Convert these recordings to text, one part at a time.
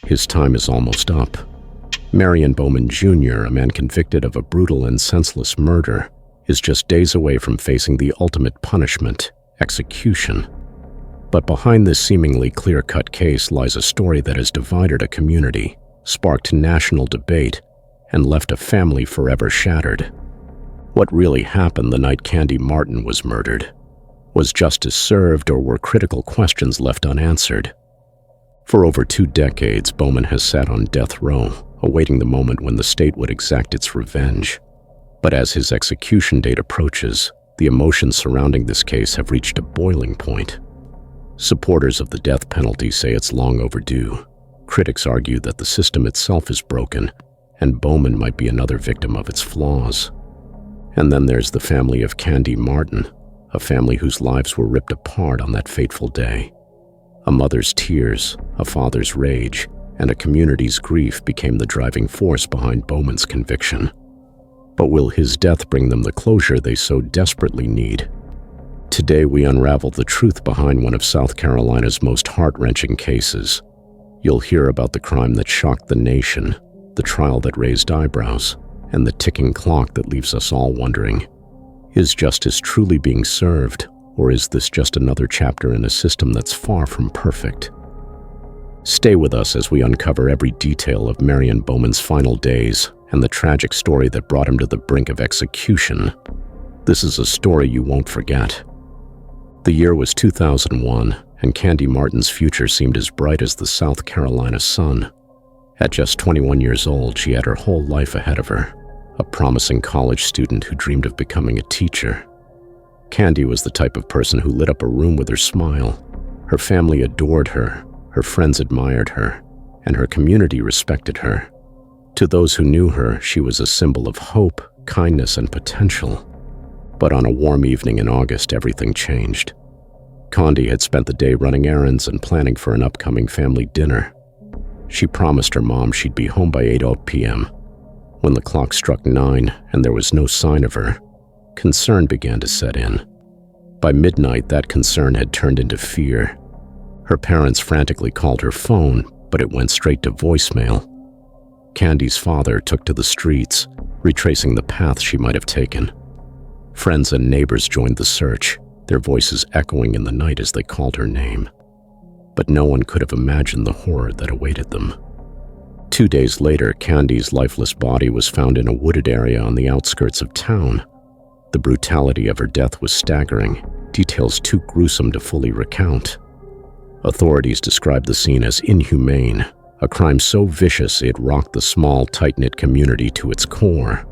His time is almost up. Marion Bowman Jr., a man convicted of a brutal and senseless murder, is just days away from facing the ultimate punishment, execution. But behind this seemingly clear-cut case lies a story that has divided a community, sparked national debate, and left a family forever shattered. What really happened the night Candy Martin was murdered? Was justice served, or were critical questions left unanswered? For over 2 decades, Bowman has sat on death row, awaiting the moment when the state would exact its revenge. But as his execution date approaches, the emotions surrounding this case have reached a boiling point. Supporters of the death penalty say it's long overdue. Critics argue that the system itself is broken, and Bowman might be another victim of its flaws. And then there's the family of Candy Martin, a family whose lives were ripped apart on that fateful day. A mother's tears, a father's rage, and a community's grief became the driving force behind Bowman's conviction. But will his death bring them the closure they so desperately need? Today we unravel the truth behind one of South Carolina's most heart-wrenching cases. You'll hear about the crime that shocked the nation, the trial that raised eyebrows, and the ticking clock that leaves us all wondering, is justice truly being served, or is this just another chapter in a system that's far from perfect? Stay with us as we uncover every detail of Marion Bowman's final days and the tragic story that brought him to the brink of execution. This is a story you won't forget. The year was 2001, and Candy Martin's future seemed as bright as the South Carolina sun. At just 21 years old, she had her whole life ahead of her, a promising college student who dreamed of becoming a teacher. Candy was the type of person who lit up a room with her smile. Her family adored her, her friends admired her, and her community respected her. To those who knew her, she was a symbol of hope, kindness, and potential. But on a warm evening in August, everything changed. Candy had spent the day running errands and planning for an upcoming family dinner. She promised her mom she'd be home by 8 p.m. When the clock struck 9 and there was no sign of her, concern began to set in. By midnight, that concern had turned into fear. Her parents frantically called her phone, but it went straight to voicemail. Candy's father took to the streets, retracing the path she might have taken. Friends and neighbors joined the search, their voices echoing in the night as they called her name. But no one could have imagined the horror that awaited them. 2 days later, Candy's lifeless body was found in a wooded area on the outskirts of town. The brutality of her death was staggering, details too gruesome to fully recount. Authorities described the scene as inhumane, a crime so vicious it rocked the small, tight-knit community to its core.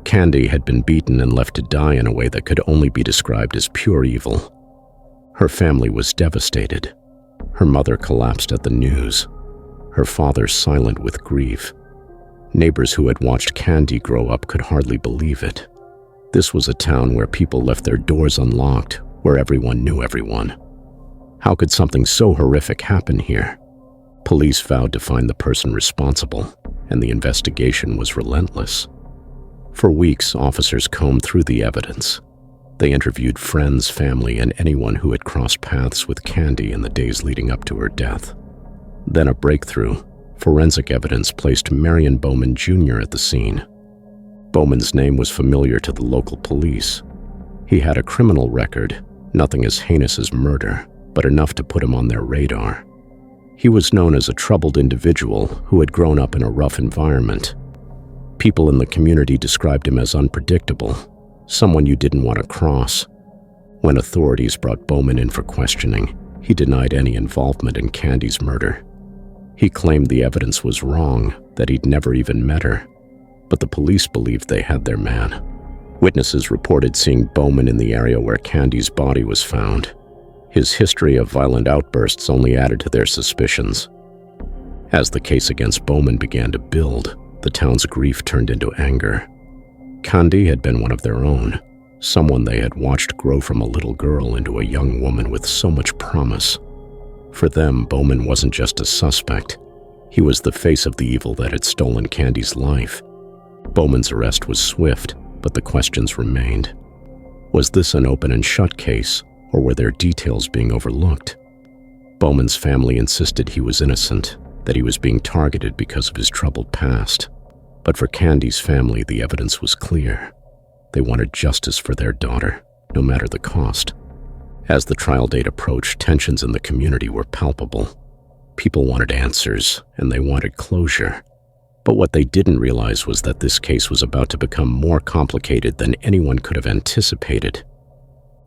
Candy had been beaten and left to die in a way that could only be described as pure evil. Her family was devastated. Her mother collapsed at the news, her father silent with grief. Neighbors who had watched Candy grow up could hardly believe it. This was a town where people left their doors unlocked, where everyone knew everyone. How could something so horrific happen here? Police vowed to find the person responsible, and the investigation was relentless. For weeks, officers combed through the evidence. They interviewed friends, family, and anyone who had crossed paths with Candy in the days leading up to her death. Then a breakthrough. Forensic evidence placed Marion Bowman Jr. at the scene. Bowman's name was familiar to the local police. He had a criminal record, nothing as heinous as murder, but enough to put him on their radar. He was known as a troubled individual who had grown up in a rough environment. People in the community described him as unpredictable, someone you didn't want to cross. When authorities brought Bowman in for questioning, he denied any involvement in Candy's murder. He claimed the evidence was wrong, that he'd never even met her. But the police believed they had their man. Witnesses reported seeing Bowman in the area where Candy's body was found. His history of violent outbursts only added to their suspicions. As the case against Bowman began to build, the town's grief turned into anger. Candy had been one of their own, someone they had watched grow from a little girl into a young woman with so much promise. For them, Bowman wasn't just a suspect. He was the face of the evil that had stolen Candy's life. Bowman's arrest was swift, but the questions remained. Was this an open and shut case, or were there details being overlooked? Bowman's family insisted he was innocent. that he was being targeted because of his troubled past. But for Candy's family, the evidence was clear. They wanted justice for their daughter, no matter the cost. As the trial date approached, tensions in the community were palpable. People wanted answers, and they wanted closure. But what they didn't realize was that this case was about to become more complicated than anyone could have anticipated.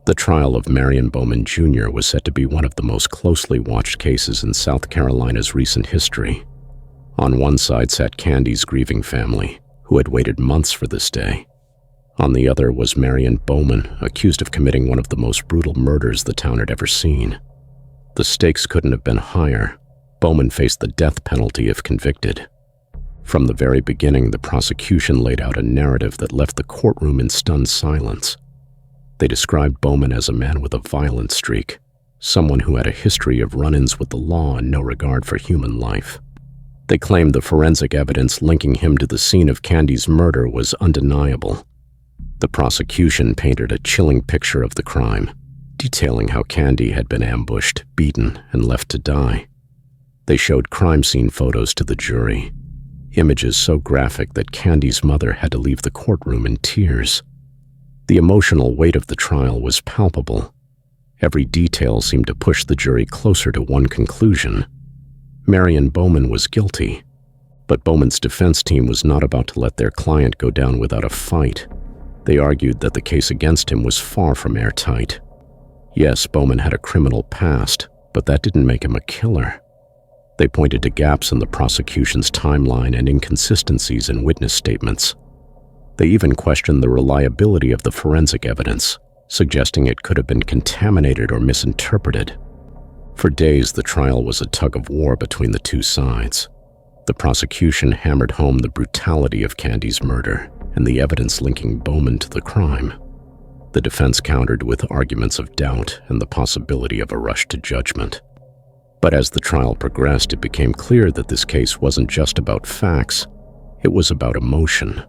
The trial of Marion Bowman Jr. was set to be one of the most closely watched cases in South Carolina's recent history. On one side sat Candy's grieving family, who had waited months for this day. On the other was Marion Bowman, accused of committing one of the most brutal murders the town had ever seen. The stakes couldn't have been higher. Bowman faced the death penalty if convicted. From the very beginning, the prosecution laid out a narrative that left the courtroom in stunned silence. They described Bowman as a man with a violent streak, someone who had a history of run-ins with the law and no regard for human life. They claimed the forensic evidence linking him to the scene of Candy's murder was undeniable. The prosecution painted a chilling picture of the crime, detailing how Candy had been ambushed, beaten, and left to die. They showed crime scene photos to the jury, images so graphic that Candy's mother had to leave the courtroom in tears. The emotional weight of the trial was palpable. Every detail seemed to push the jury closer to one conclusion. Marion Bowman was guilty, but Bowman's defense team was not about to let their client go down without a fight. They argued that the case against him was far from airtight. Yes, Bowman had a criminal past, but that didn't make him a killer. They pointed to gaps in the prosecution's timeline and inconsistencies in witness statements. They even questioned the reliability of the forensic evidence, suggesting it could have been contaminated or misinterpreted. For days, the trial was a tug-of-war between the two sides. The prosecution hammered home the brutality of Candy's murder and the evidence linking Bowman to the crime. The defense countered with arguments of doubt and the possibility of a rush to judgment. But as the trial progressed, it became clear that this case wasn't just about facts, it was about emotion.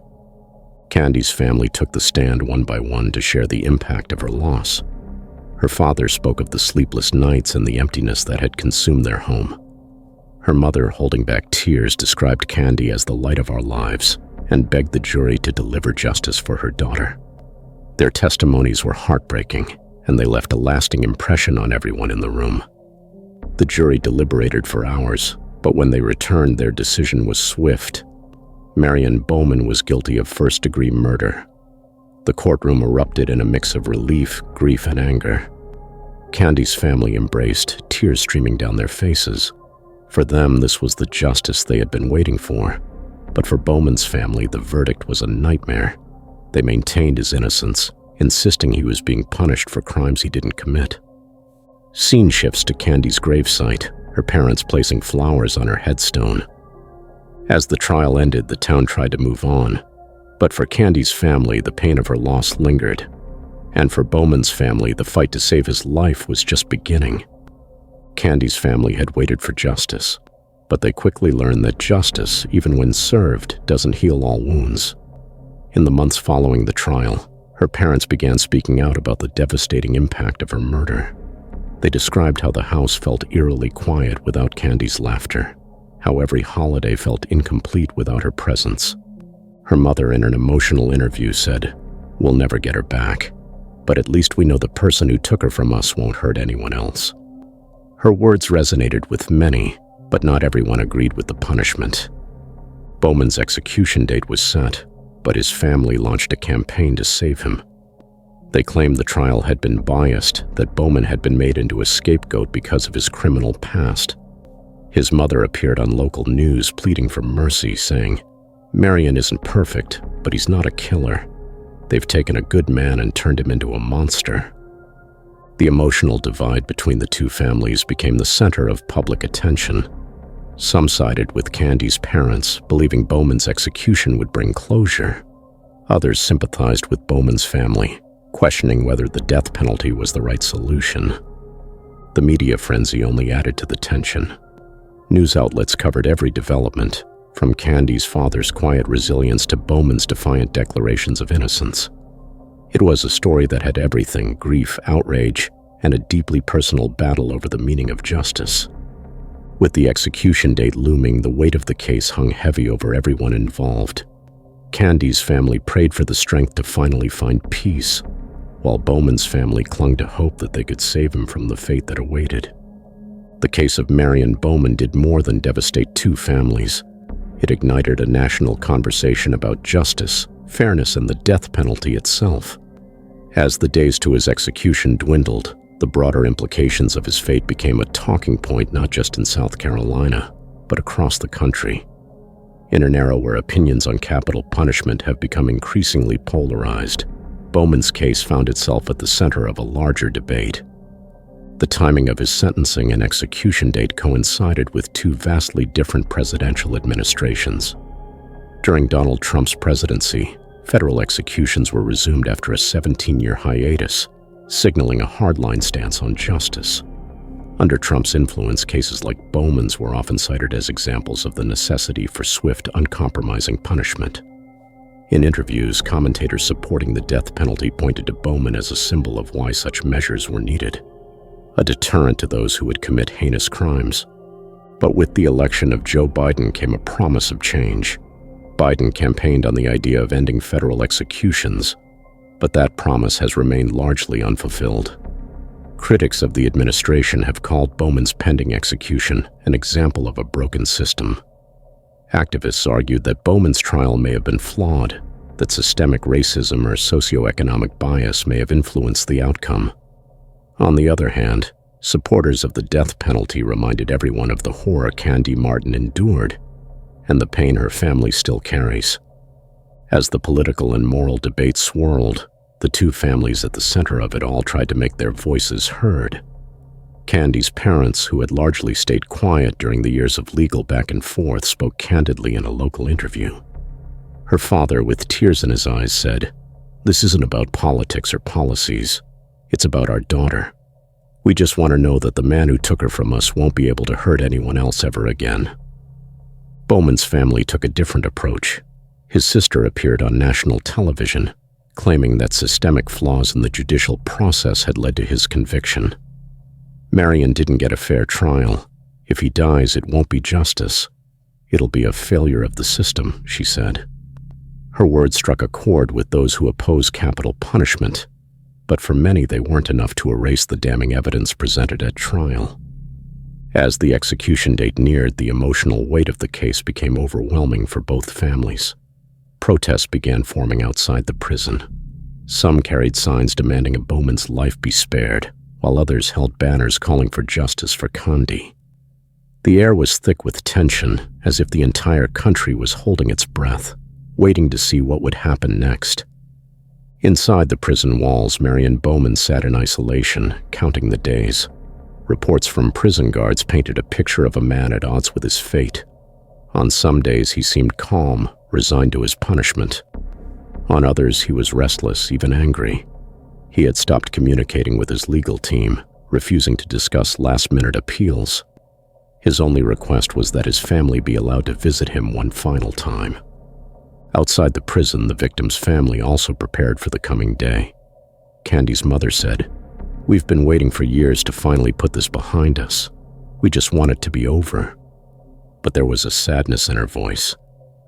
Candy's family took the stand one by one to share the impact of her loss. Her father spoke of the sleepless nights and the emptiness that had consumed their home. Her mother, holding back tears, described Candy as the light of our lives and begged the jury to deliver justice for her daughter. Their testimonies were heartbreaking, and they left a lasting impression on everyone in the room. The jury deliberated for hours, but when they returned, their decision was swift. Marion Bowman was guilty of first-degree murder. The courtroom erupted in a mix of relief, grief, and anger. Candy's family embraced, tears streaming down their faces. For them, this was the justice they had been waiting for. But for Bowman's family, the verdict was a nightmare. They maintained his innocence, insisting he was being punished for crimes he didn't commit. Scene shifts to Candy's gravesite, her parents placing flowers on her headstone. As the trial ended, the town tried to move on. But for Candy's family, the pain of her loss lingered. And for Bowman's family, the fight to save his life was just beginning. Candy's family had waited for justice, but they quickly learned that justice, even when served, doesn't heal all wounds. In the months following the trial, her parents began speaking out about the devastating impact of her murder. They described how the house felt eerily quiet without Candy's laughter, how every holiday felt incomplete without her presence. Her mother, in an emotional interview, said, "We'll never get her back, but at least we know the person who took her from us won't hurt anyone else." Her words resonated with many, but not everyone agreed with the punishment. Bowman's execution date was set, but his family launched a campaign to save him. They claimed the trial had been biased, that Bowman had been made into a scapegoat because of his criminal past. His mother appeared on local news pleading for mercy, saying, "Marion isn't perfect, but he's not a killer. They've taken a good man and turned him into a monster." The emotional divide between the two families became the center of public attention. Some sided with Candy's parents, believing Bowman's execution would bring closure. Others sympathized with Bowman's family, questioning whether the death penalty was the right solution. The media frenzy only added to the tension. News outlets covered every development, from Candy's father's quiet resilience to Bowman's defiant declarations of innocence. It was a story that had everything: grief, outrage, and a deeply personal battle over the meaning of justice. With the execution date looming, the weight of the case hung heavy over everyone involved. Candy's family prayed for the strength to finally find peace, while Bowman's family clung to hope that they could save him from the fate that awaited. The case of Marion Bowman did more than devastate two families. It ignited a national conversation about justice, fairness, and the death penalty itself. As the days to his execution dwindled, the broader implications of his fate became a talking point not just in South Carolina, but across the country. In an era where opinions on capital punishment have become increasingly polarized, Bowman's case found itself at the center of a larger debate. The timing of his sentencing and execution date coincided with two vastly different presidential administrations. During Donald Trump's presidency, federal executions were resumed after a 17-year hiatus, signaling a hardline stance on justice. Under Trump's influence, cases like Bowman's were often cited as examples of the necessity for swift, uncompromising punishment. In interviews, commentators supporting the death penalty pointed to Bowman as a symbol of why such measures were needed, a deterrent to those who would commit heinous crimes. But with the election of Joe Biden came a promise of change. Biden campaigned on the idea of ending federal executions, but that promise has remained largely unfulfilled. Critics of the administration have called Bowman's pending execution an example of a broken system. Activists argued that Bowman's trial may have been flawed, that systemic racism or socioeconomic bias may have influenced the outcome. On the other hand, supporters of the death penalty reminded everyone of the horror Candy Martin endured and the pain her family still carries. As the political and moral debate swirled, the two families at the center of it all tried to make their voices heard. Candy's parents, who had largely stayed quiet during the years of legal back and forth, spoke candidly in a local interview. Her father, with tears in his eyes, said, "This isn't about politics or policies. It's about our daughter. We just want to know that the man who took her from us won't be able to hurt anyone else ever again." Bowman's family took a different approach. His sister appeared on national television, claiming that systemic flaws in the judicial process had led to his conviction. Marion didn't get a fair trial. If he dies, it won't be justice. It'll be a failure of the system, she said. Her words struck a chord with those who oppose capital punishment, but for many they weren't enough to erase the damning evidence presented at trial. As the execution date neared, the emotional weight of the case became overwhelming for both families. Protests began forming outside the prison. Some carried signs demanding Bowman's life be spared, while others held banners calling for justice for Candy. The air was thick with tension, as if the entire country was holding its breath, waiting to see what would happen next. Inside the prison walls, Marion Bowman sat in isolation, counting the days. Reports from prison guards painted a picture of a man at odds with his fate. On some days, he seemed calm, resigned to his punishment. On others, he was restless, even angry. He had stopped communicating with his legal team, refusing to discuss last-minute appeals. His only request was that his family be allowed to visit him one final time. Outside the prison, the victim's family also prepared for the coming day. Candy's mother said, "We've been waiting for years to finally put this behind us. We just want it to be over." But there was a sadness in her voice,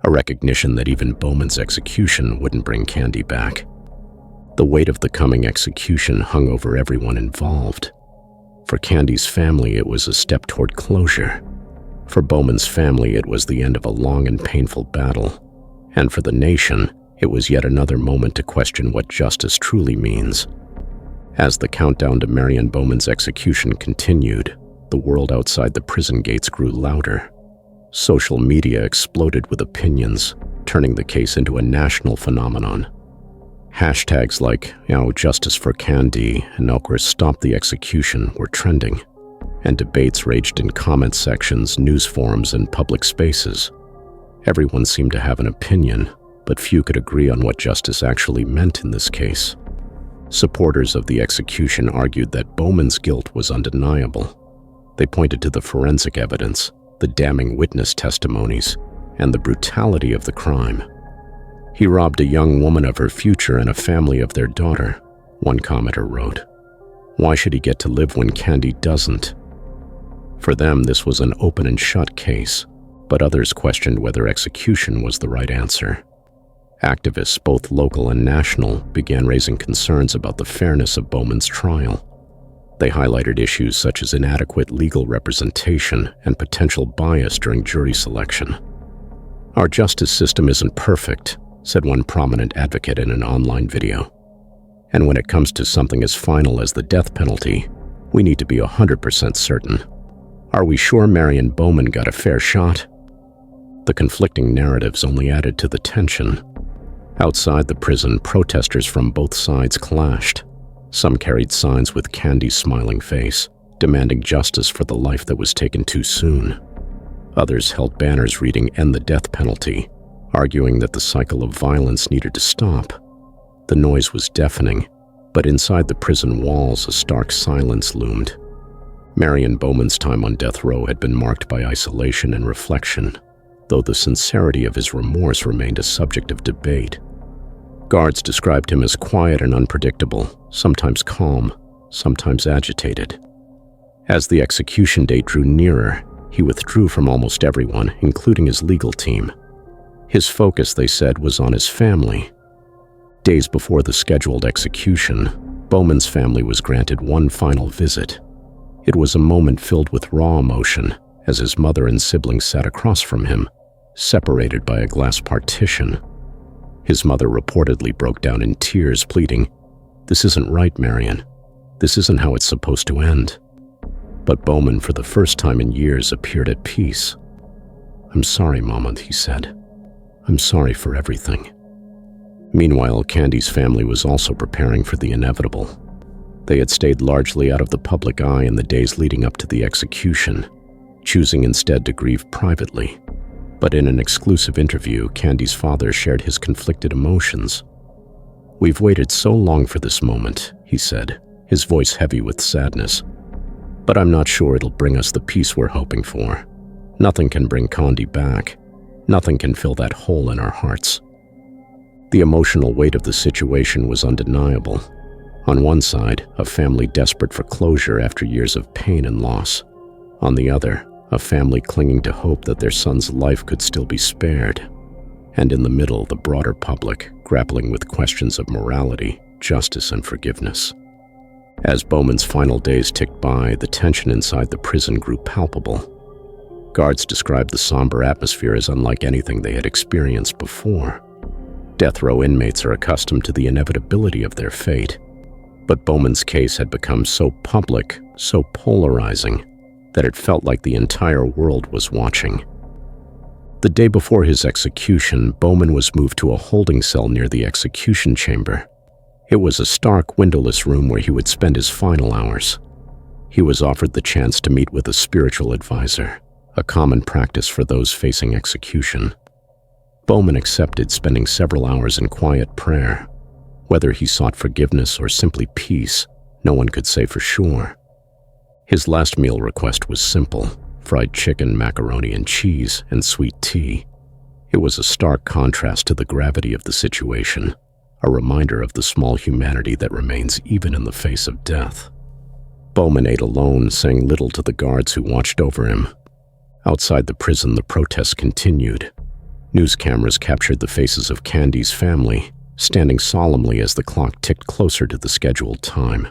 a recognition that even Bowman's execution wouldn't bring Candy back. The weight of the coming execution hung over everyone involved. For Candy's family, it was a step toward closure. For Bowman's family, it was the end of a long and painful battle. And for the nation, it was yet another moment to question what justice truly means. As the countdown to Marion Bowman's execution continued, the world outside the prison gates grew louder. Social media exploded with opinions, turning the case into a national phenomenon. Hashtags like "Justice for Candy" and "Stop the Execution" were trending, and debates raged in comment sections, news forums, and public spaces. Everyone seemed to have an opinion, but few could agree on what justice actually meant in this case. Supporters of the execution argued that Bowman's guilt was undeniable. They pointed to the forensic evidence, the damning witness testimonies, and the brutality of the crime. "He robbed a young woman of her future and a family of their daughter," one commenter wrote. "Why should he get to live when Candy doesn't?" For them, this was an open and shut case, but others questioned whether execution was the right answer. Activists, both local and national, began raising concerns about the fairness of Bowman's trial. They highlighted issues such as inadequate legal representation and potential bias during jury selection. "Our justice system isn't perfect," said one prominent advocate in an online video. "And when it comes to something as final as the death penalty, we need to be 100% certain. Are we sure Marion Bowman got a fair shot?" The conflicting narratives only added to the tension. Outside the prison, protesters from both sides clashed. Some carried signs with Candy's smiling face, demanding justice for the life that was taken too soon. Others held banners reading "End the death penalty," arguing that the cycle of violence needed to stop. The noise was deafening, but inside the prison walls, a stark silence loomed. Marion Bowman's time on death row had been marked by isolation and reflection, though the sincerity of his remorse remained a subject of debate. Guards described him as quiet and unpredictable, sometimes calm, sometimes agitated. As the execution date drew nearer, he withdrew from almost everyone, including his legal team. His focus, they said, was on his family. Days before the scheduled execution, Bowman's family was granted one final visit. It was a moment filled with raw emotion, as his mother and siblings sat across from him, separated by a glass partition. His mother reportedly broke down in tears, pleading, "This isn't right, Marion. This isn't how it's supposed to end." But Bowman, for the first time in years, appeared at peace. "I'm sorry, Mama," he said. "I'm sorry for everything." Meanwhile, Candy's family was also preparing for the inevitable. They had stayed largely out of the public eye in the days leading up to the execution, choosing instead to grieve privately. But in an exclusive interview, Candy's father shared his conflicted emotions. "We've waited so long for this moment," he said, his voice heavy with sadness. "But I'm not sure it'll bring us the peace we're hoping for. Nothing can bring Candy back. Nothing can fill that hole in our hearts." The emotional weight of the situation was undeniable. On one side, a family desperate for closure after years of pain and loss. On the other, a family clinging to hope that their son's life could still be spared. And in the middle, the broader public, grappling with questions of morality, justice, and forgiveness. As Bowman's final days ticked by, the tension inside the prison grew palpable. Guards described the somber atmosphere as unlike anything they had experienced before. Death row inmates are accustomed to the inevitability of their fate, but Bowman's case had become so public, so polarizing, that it felt like the entire world was watching. The day before his execution, Bowman was moved to a holding cell near the execution chamber. It was a stark, windowless room where he would spend his final hours. He was offered the chance to meet with a spiritual advisor, a common practice for those facing execution. Bowman accepted, spending several hours in quiet prayer. Whether he sought forgiveness or simply peace, no one could say for sure. His last meal request was simple: fried chicken, macaroni and cheese, and sweet tea. It was a stark contrast to the gravity of the situation, a reminder of the small humanity that remains even in the face of death. Bowman ate alone, saying little to the guards who watched over him. Outside the prison, the protests continued. News cameras captured the faces of Candy's family, standing solemnly as the clock ticked closer to the scheduled time.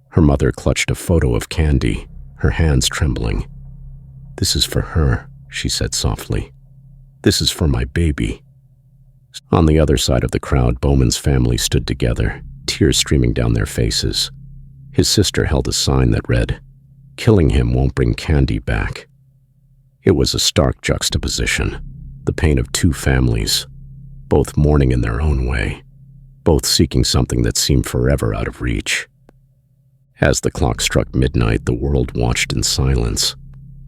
Her mother clutched a photo of Candy, her hands trembling. "This is for her," she said softly. "This is for my baby." On the other side of the crowd, Bowman's family stood together, tears streaming down their faces. His sister held a sign that read, "Killing him won't bring Candy back." It was a stark juxtaposition, the pain of two families, both mourning in their own way, both seeking something that seemed forever out of reach. As the clock struck midnight, the world watched in silence.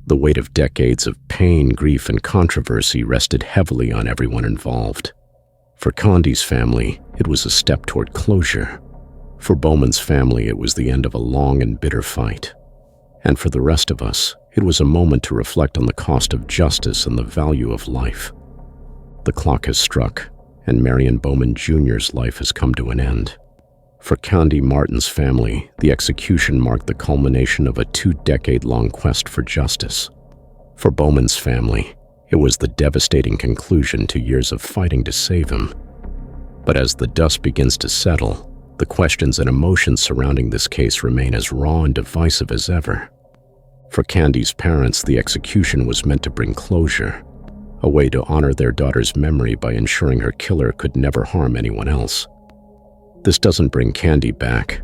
The weight of decades of pain, grief, and controversy rested heavily on everyone involved. For Candy's family, it was a step toward closure. For Bowman's family, it was the end of a long and bitter fight. And for the rest of us, it was a moment to reflect on the cost of justice and the value of life. The clock has struck, and Marion Bowman Jr.'s life has come to an end. For Candy Martin's family, the execution marked the culmination of a 2-decade-long quest for justice. For Bowman's family, it was the devastating conclusion to years of fighting to save him. But as the dust begins to settle, the questions and emotions surrounding this case remain as raw and divisive as ever. For Candy's parents, the execution was meant to bring closure, a way to honor their daughter's memory by ensuring her killer could never harm anyone else. "This doesn't bring Candy back,"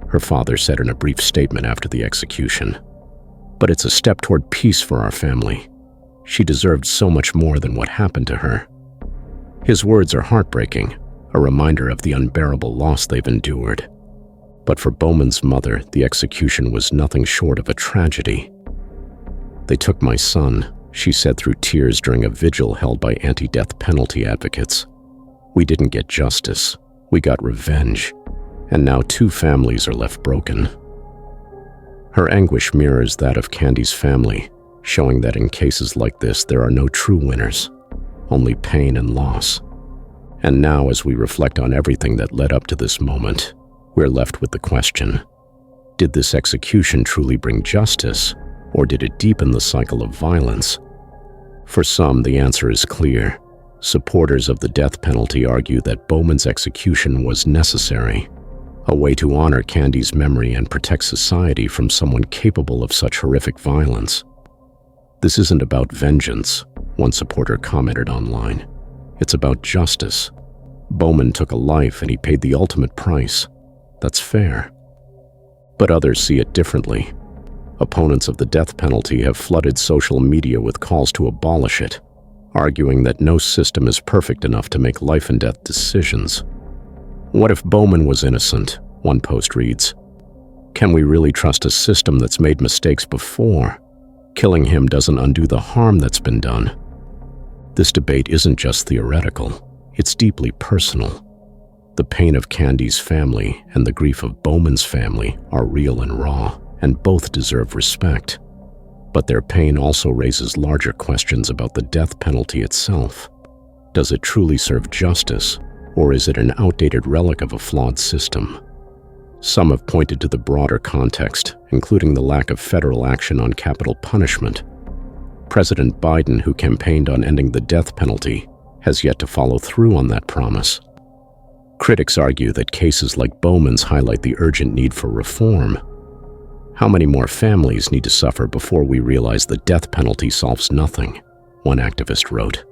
her father said in a brief statement after the execution. "But it's a step toward peace for our family. She deserved so much more than what happened to her." His words are heartbreaking, a reminder of the unbearable loss they've endured. But for Bowman's mother, the execution was nothing short of a tragedy. "They took my son," she said through tears during a vigil held by anti-death penalty advocates. "We didn't get justice. We got revenge. And now 2 families are left broken." Her anguish mirrors that of Candy's family, showing that in cases like this there are no true winners, only pain and loss. And now, as we reflect on everything that led up to this moment, we're left with the question: did this execution truly bring justice, or did it deepen the cycle of violence? For some, the answer is clear. Supporters of the death penalty argue that Bowman's execution was necessary, a way to honor Candy's memory and protect society from someone capable of such horrific violence. "This isn't about vengeance," one supporter commented online. "It's about justice. Bowman took a life and he paid the ultimate price. That's fair." But others see it differently. Opponents of the death penalty have flooded social media with calls to abolish it, arguing that no system is perfect enough to make life and death decisions. "What if Bowman was innocent?" one post reads. "Can we really trust a system that's made mistakes before? Killing him doesn't undo the harm that's been done." This debate isn't just theoretical, it's deeply personal. The pain of Candy's family and the grief of Bowman's family are real and raw, and both deserve respect. But their pain also raises larger questions about the death penalty itself. Does it truly serve justice, or is it an outdated relic of a flawed system? Some have pointed to the broader context, including the lack of federal action on capital punishment. President Biden, who campaigned on ending the death penalty, has yet to follow through on that promise. Critics argue that cases like Bowman's highlight the urgent need for reform. "How many more families need to suffer before we realize the death penalty solves nothing?" one activist wrote.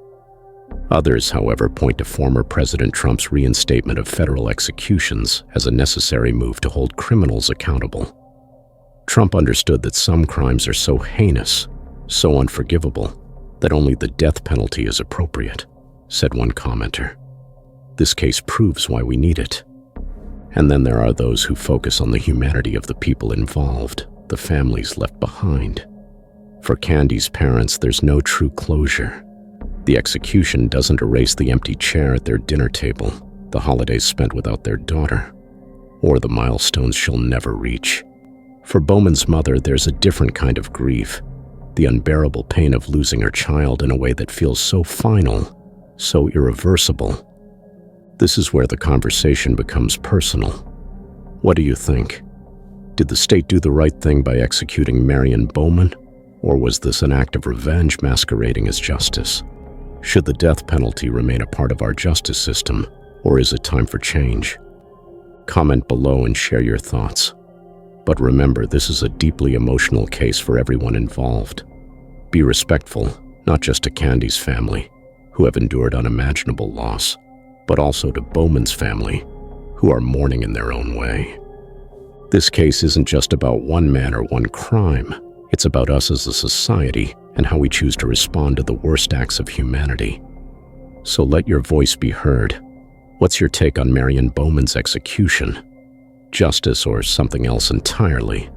Others, however, point to former President Trump's reinstatement of federal executions as a necessary move to hold criminals accountable. Trump understood that some crimes are so heinous, so unforgivable, that only the death penalty is appropriate, said one commenter. This case proves why we need it. And then there are those who focus on the humanity of the people involved, the families left behind. For Candy's parents, there's no true closure. The execution doesn't erase the empty chair at their dinner table, the holidays spent without their daughter, or the milestones she'll never reach. For Bowman's mother, there's a different kind of grief, the unbearable pain of losing her child in a way that feels so final, so irreversible. This is where the conversation becomes personal. What do you think? Did the state do the right thing by executing Marion Bowman? Or was this an act of revenge masquerading as justice? Should the death penalty remain a part of our justice system, or is it time for change? Comment below and share your thoughts. But remember, this is a deeply emotional case for everyone involved. Be respectful, not just to Candy's family, who have endured unimaginable loss, but also to Bowman's family, who are mourning in their own way. This case isn't just about one man or one crime. It's about us as a society and how we choose to respond to the worst acts of humanity. So let your voice be heard. What's your take on Marion Bowman's execution? Justice or something else entirely?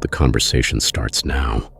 The conversation starts now.